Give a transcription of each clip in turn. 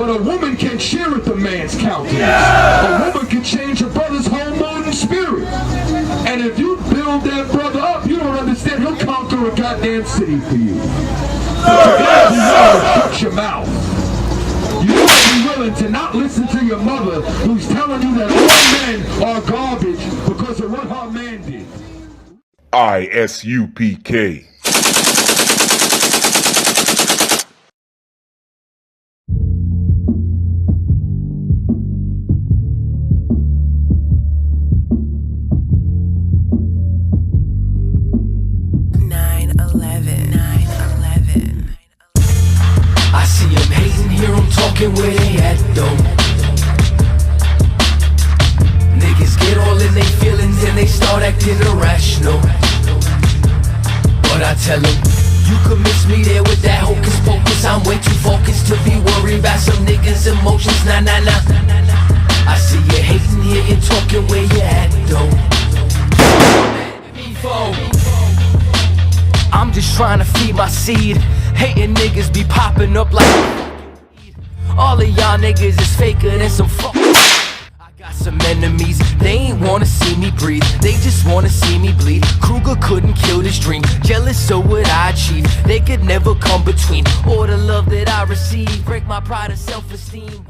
But a woman can cheer at the man's countenance. A woman can change a brother's whole mood and spirit. And if you build that brother up, you don't understand, he'll conquer a goddamn city for you. Shut your mouth. You must be willing to not listen to your mother who's telling you that all men are garbage because of what her man did. ISUPK. Where they at though? Niggas get all in their feelings and they start acting irrational. But I tell them, you could miss me there with that hocus pocus. I'm way too focused to be worried about some niggas' emotions. Nah, nah, nah. I see you hating here, you talking where you at though. I'm just trying to feed my seed. Hating niggas be popping up like all of y'all niggas is faker than some fuck. I got some enemies, they ain't wanna see me breathe. They just wanna see me bleed. Kruger couldn't kill this dream. Jealous of what I achieve. They could never come between all the love that I receive. Break my pride and self-esteem.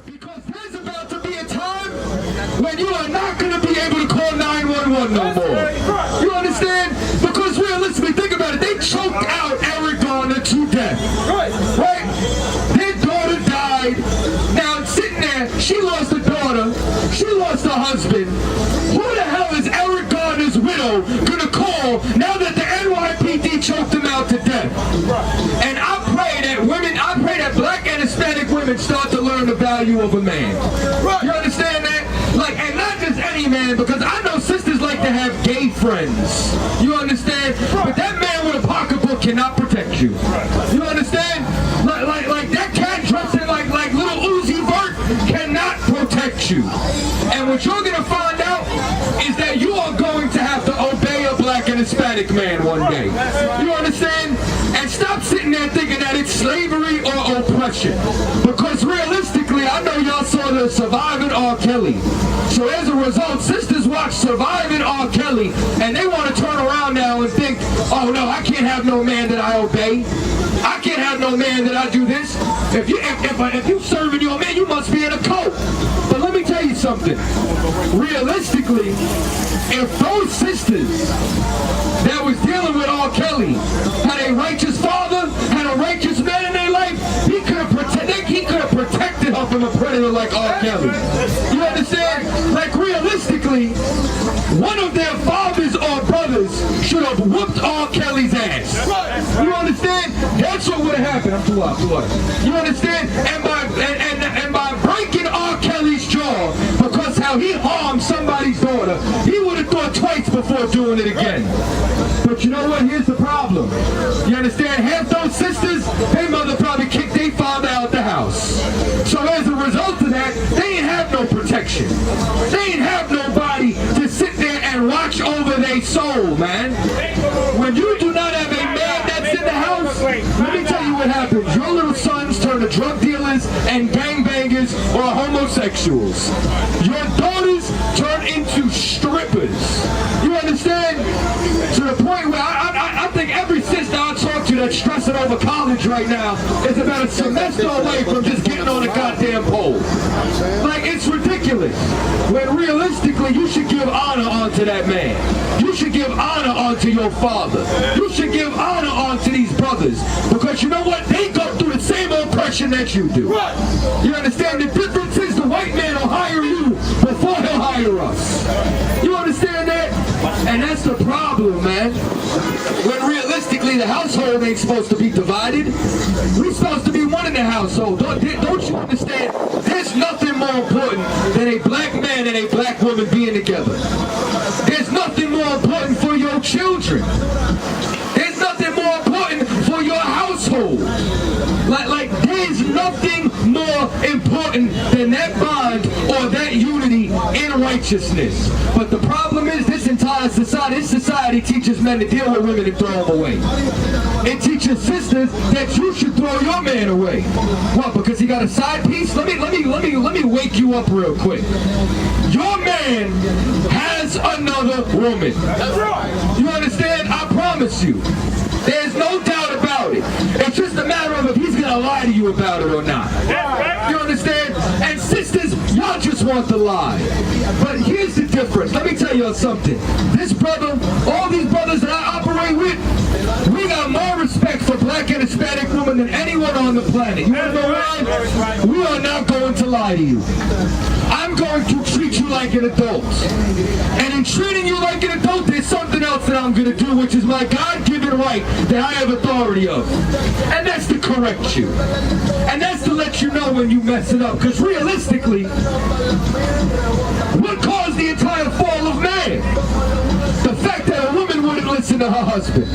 Because there's about to be a time when you are not gonna be able to call 911 no more. You understand? Because realistically, think about it. They choked out Eric Garner to death. Right? Now sitting there, she lost a daughter, she lost a husband. Who the hell is Eric Garner's widow gonna call now that the NYPD choked him out to death? And I pray that black and Hispanic women start to learn the value of a man. You understand that? Like, and not just any man, because I know sisters like to have gay friends. You understand? But that man with a pocketbook cannot protect you. You understand? Like that cat dressing like little Uzi Vert cannot protect you. And what you're gonna find out is that you are going to have to obey a black and Hispanic man one day. You understand? And stop sitting there thinking that it's slavery or oppression. Because realistically, I know y'all saw the Surviving R. Kelly. So as a result, sisters watch Surviving R. Kelly and they want to turn around now and think, oh no, I can't have no man that I obey. I can't have no man that I do this. If you serving your man, you must be in a cult. But let me tell you something. Realistically, if those sisters that was dealing with R. Kelly had a righteous father, had a righteous man in their life, he could have protected her from a predator like R. Kelly. You understand? Like realistically, one of their fathers or brothers should have whooped R. Kelly's ass. You understand? That's what would have happened. I'm too loud. You understand? And by breaking R. Kelly's jaw, because how he harmed somebody's daughter, he would have thought twice before doing it again. But you know what? Here's the problem. You understand? Half those sisters, their mother probably kicked their father out the house. So as a result of that, they ain't have no protection. They ain't have nobody to sit there and watch over their soul, man. When you do not have a man that's in the house, let me tell you what happens. Your little sons turn to drug dealers and gangbangers or homosexuals. Your daughters turn into strippers. You understand? To the point where I think every sister I talk to that's stressing over college right now is about a semester away from just getting on a goddamn pole. Like, it's ridiculous. When realistically, you should give honor onto that man. You should give honor onto your father. You should give honor onto these brothers. Because you know what? They go through the same oppression that you do. You understand? The difference is the white man will hire you before he'll hire us. You understand that? And that's the problem, man. When realistically the household ain't supposed to be divided. We're supposed to be one in the household. Don't you understand? There's nothing more important than a black man and a black woman being together. There's nothing more important for your children. There's nothing more important for your household. Like there's nothing more important than that bond or that unity in righteousness. But the problem is this entire entire society. This society teaches men to deal with women and throw them away. It teaches sisters that you should throw your man away. What? Because he got a side piece? Let me wake you up real quick. Your man has another woman. That's right. You understand? I promise you. There's no doubt about it. It's just a matter of if he's gonna lie to you about it or not. You understand? And sisters, y'all just want to lie. But here's the difference. Let me tell y'all something. This brother, all these brothers that I operate with, we got more respect for black and Hispanic women than anyone on the planet. You wanna know why? We are not going to lie to you. I'm going to treat you like an adult. And in treating you like an adult, there's something else that I'm going to do, which is my God-given right that I have authority of. And that's to correct you. And that's to let you know when you mess it up. Because realistically, what caused the entire fall of man? The fact that a woman wouldn't listen to her husband.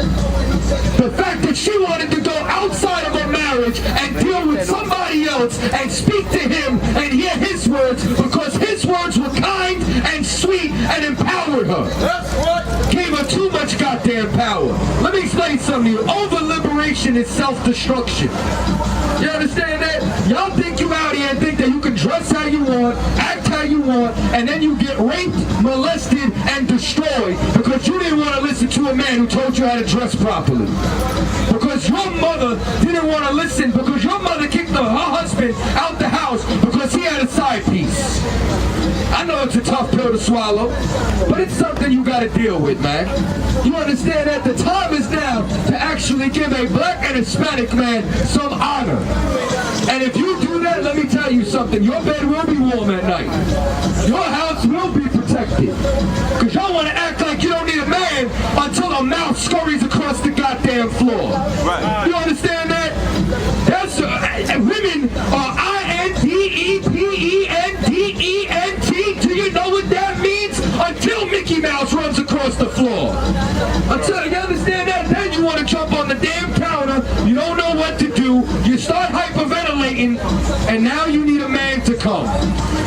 The fact that she wanted to go outside of her marriage and deal with somebody else and speak to him and hear his words because his words were kind and sweet and empowered her. Gave her too much goddamn power. Let me explain something to you. Over-liberation is self-destruction. You understand that? Y'all think you out here and think that you can dress how you want, act how you want, and then you get raped, molested, and destroyed because you didn't want to listen to a man who told you how to dress properly. Because your mother didn't want to listen because your mother kicked her husband out the house because he had a side piece. I know it's a tough pill to swallow, but it's something you got to deal with, man. You understand that the time is now to actually give a black and Hispanic man some honor. And if you do that, let me tell you something. Your bed will be warm at night. Your house will be protected. Because y'all want to act like you don't need a man until a mouse scurries across the goddamn floor. Right. You understand that? That's women are INDEPENDENT. Do you know what that means? Until Mickey Mouse runs across the floor. Until you understand that, then you want to jump on the damn counter. You don't know what to do. You start hyperventilating, and now you need a man to come.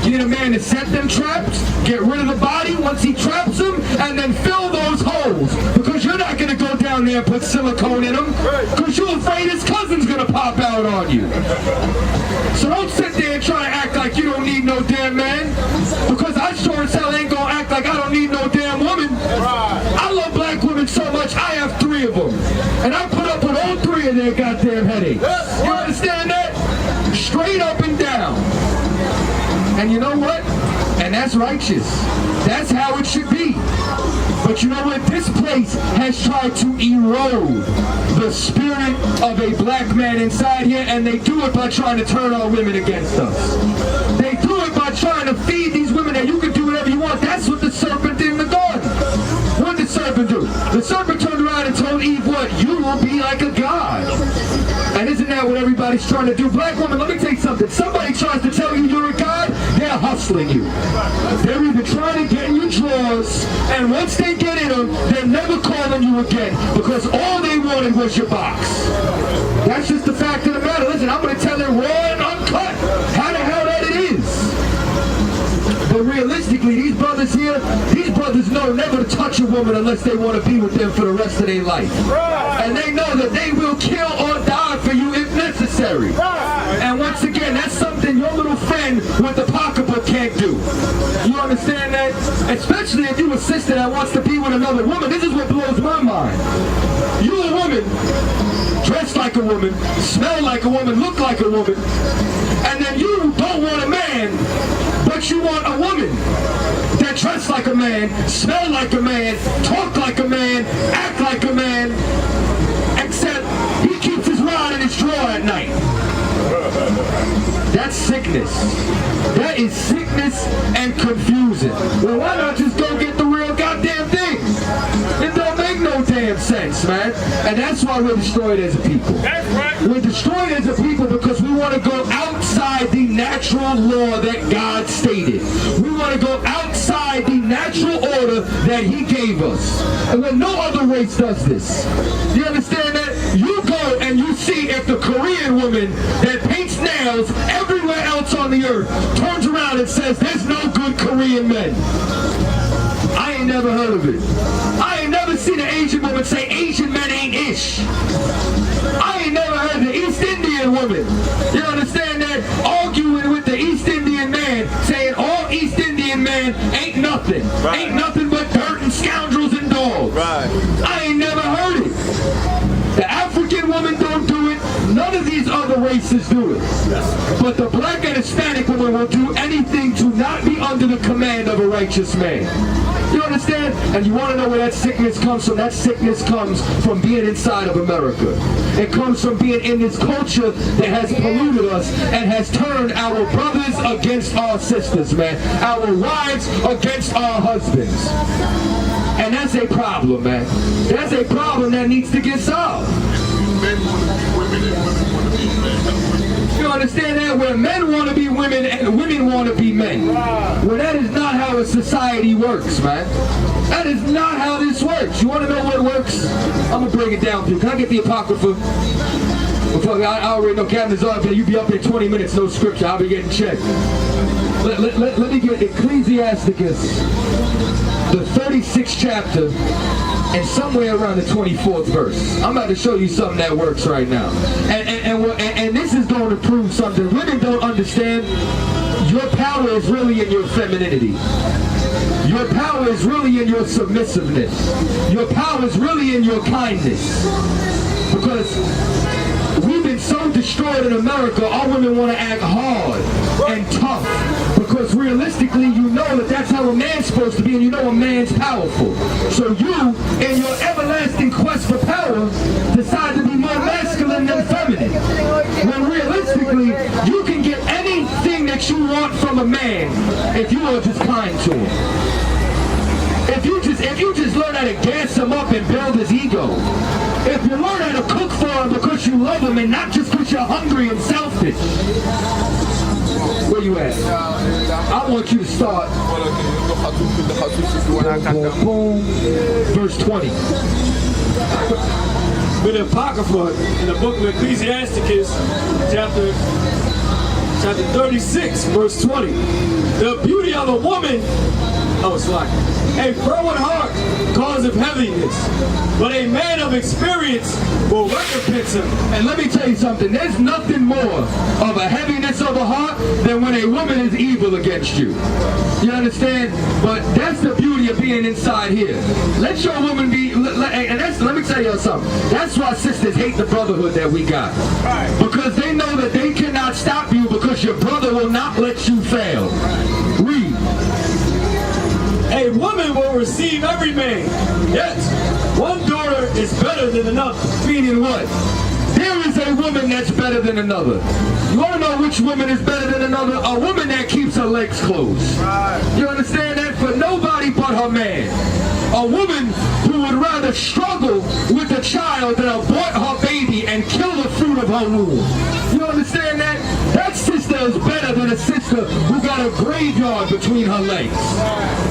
You need a man to set them traps, get rid of the body once he traps them, and then fill those holes. Because you're not going to go down there and put silicone in them, because you're afraid his cousin's going to pop out on you. So don't sit there and try to act like you don't need no damn man, because I sure as hell ain't going to act like I don't need no damn woman. I love black women so much, I have 3 of them. And I put up with all 3 of their goddamn headaches. You understand that? Straight up and down. And you know what? And that's righteous. That's how it should be. But you know what? This place has tried to erode the spirit of a black man inside here, and they do it by trying to turn our women against us. They do it by trying to feed these women that you can do whatever you want. That's what the serpent did in the garden. What did the serpent do? The serpent turned around and told Eve what? You will be like a god. And isn't that what everybody's trying to do? Black woman, let me tell you something. Somebody tries to tell you you're a god, they're hustling you. They're either trying to get in your drawers, and once they get in them, they're never calling you again because all they wanted was your box. That's just the fact of the matter. Listen, I'm going to tell it raw and uncut how the hell that it is. But realistically, these brothers here, these brothers know never to touch a woman unless they want to be with them for the rest of their life. And they know that they will kill or die for you if necessary. And once again, that's something your little friend with the pocketbook can't do. You understand that? Especially if you're a sister that wants to be with another woman. This is what blows my mind. You a woman, dressed like a woman, smell like a woman, look like a woman, and then you don't want a man, but you want a woman that dressed like a man, smell like a man, talk like a man, act like a man, except he keeps his rod in his drawer at night. That's sickness. That is sickness and confusing. Well, why not just go get the real goddamn thing? It don't make no damn sense, man. And that's why we're destroyed as a people. That's right. We're destroyed as a people because we want to go outside the natural law that God stated. We want to go outside the natural order that He gave us. And when no other race does this. You understand that? You go and you see if the Korean woman that paints nails everywhere else on the earth turns around and says, there's no good Korean men. I ain't never heard of it. I ain't never seen an Asian woman say Asian men ain't ish. I ain't never heard the East Indian woman, you understand that, arguing with the East Indian man, saying all East Indian men ain't nothing. Right. Ain't nothing but dirt and scoundrels and dogs. Right. I ain't never heard it. The African woman don't do it. None of these other races do it. But the black and Hispanic woman will do anything to not be under the command of a righteous man. You understand? And you want to know where that sickness comes from? That sickness comes from being inside of America. It comes from being in this culture that has polluted us and has turned our brothers against our sisters, man. Our wives against our husbands. And that's a problem, man. That's a problem that needs to get solved. You understand that? Where men want to be women and women want to be men. Well, that is not how a society works, man. That is not how this works. You want to know what works? I'm going to break it down for you. Can I get the Apocrypha? I already know Captain's up here. You be up there 20 minutes, no scripture. I'll be getting checked. Let me get Ecclesiasticus, the 36th chapter, and somewhere around the 24th verse. I'm about to show you something that works right now. And this is going to prove something. Women don't understand. Your power is really in your femininity. Your power is really in your submissiveness. Your power is really in your kindness. Because we've been so destroyed in America, all women want to act hard and tough. Because realistically, you know that that's how a man's supposed to be, and you know a man's powerful. So you, in your everlasting quest for power, decide to be more masculine than feminine. When realistically, you can get anything that you want from a man if you are just kind to him. If you just learn how to gas him up and build his ego. If you learn how to cook for him because you love him and not just because you're hungry and selfish. Where you at? I want you to start. Boom. Verse 20. With the Apocrypha in the book of Ecclesiasticus, chapter 36, verse 20. The beauty of a woman, it's like a froward heart causeth heaviness, but a man of experience will recompense him. And let me tell you something, there's nothing more of a heaviness of a heart than when a woman is evil against you. You understand? But that's the beauty of being inside here. Let your woman be, let me tell you something. That's why sisters hate the brotherhood that we got. Because they know that they cannot stop you because your brother will not let you fail. Read. A woman will receive every man, yet one daughter is better than another. Meaning what? There is a woman that's better than another. You want to know which woman is better than another? A woman that keeps her legs closed. You understand that? For nobody but her man. A woman who would rather struggle with a child than abort her baby and kill the fruit of her womb. You understand that? That sister is better than a sister who got a graveyard between her legs.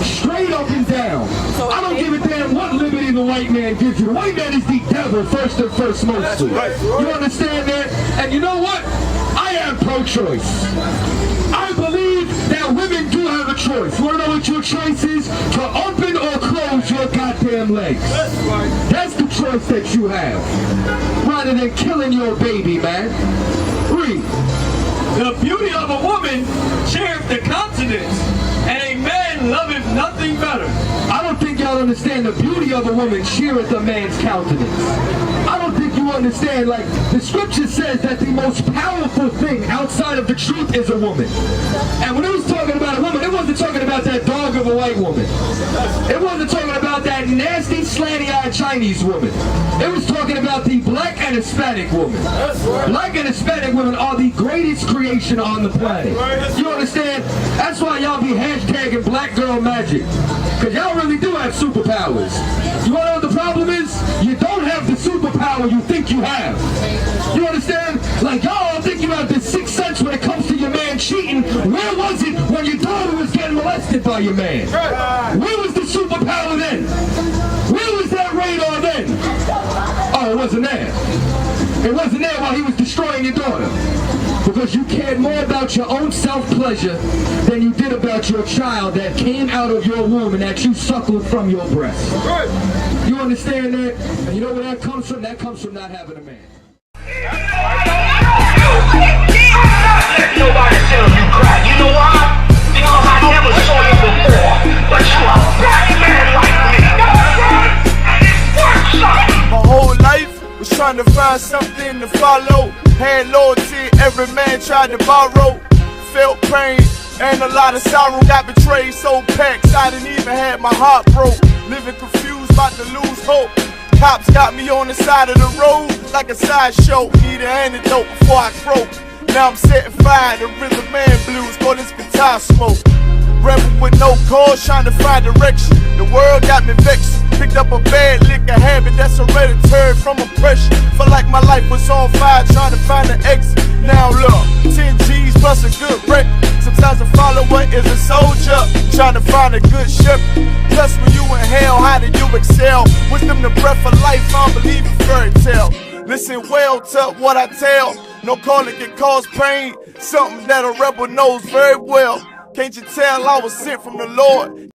Straight up and down. I don't give a damn what liberty the white man gives you. The white man is the devil first and first mostly. You understand that? And you know what? I am pro-choice. I believe that women do have a choice. You want to know what your choice is? To open or close your goddamn legs. That's the choice that you have. Rather than killing your baby, man. Read. The beauty of a woman cheereth the countenance, and a man loveth nothing better. I don't think y'all understand the beauty of a woman cheereth a man's countenance. I don't think you understand, like, the scripture says that the most powerful thing outside of the truth is a woman. And when it was talking about a woman, it wasn't talking about that dog of a white woman. It wasn't talking about that nasty, slanty-eyed Chinese woman. It was talking about the black and Hispanic woman. Black and Hispanic women are the greatest creation on the planet. You understand? That's why y'all be hashtagging black girl magic. Because y'all really do have superpowers. You want to know what the problem is? You don't have the superpower you think you have. You understand? Like, y'all think you have this sixth sense when it comes to your man cheating. Where was it when your daughter was getting molested by your man? Where was the superpower then? Where was that radar then? Oh, it wasn't there. It wasn't there while he was destroying your daughter. Because you cared more about your own self-pleasure than you did about your child that came out of your womb and that you suckled from your breast. Right. You understand that? And you know where that comes from? That comes from not having a man. Nobody tell you crack. You know why? Because I never saw you before. But you a black man like me. And it works, son. My whole life was trying to find something to follow. Had loyalty, every man tried to borrow. Felt pain and a lot of sorrow. Got betrayed, so packed, I didn't even have my heart broke. Living confused, about to lose hope. Cops got me on the side of the road like a sideshow. Need an antidote before I croak. Now I'm setting fire to rhythm man blues for this guitar smoke. Rebel with no cause, trying to find direction. The world got me vexed. Picked up a bad liquor habit that's hereditary from oppression. Felt like my life was on fire, trying to find an exit. Now look, 10 G's plus a good wreck. Sometimes a follower is a soldier, trying to find a good shepherd. Plus when you in hell, how did you excel? Wisdom the breath of life, I don't believe in fairy tale. Listen well to what I tell. No calling can cause pain. Something that a rebel knows very well. Can't you tell I was sent from the Lord?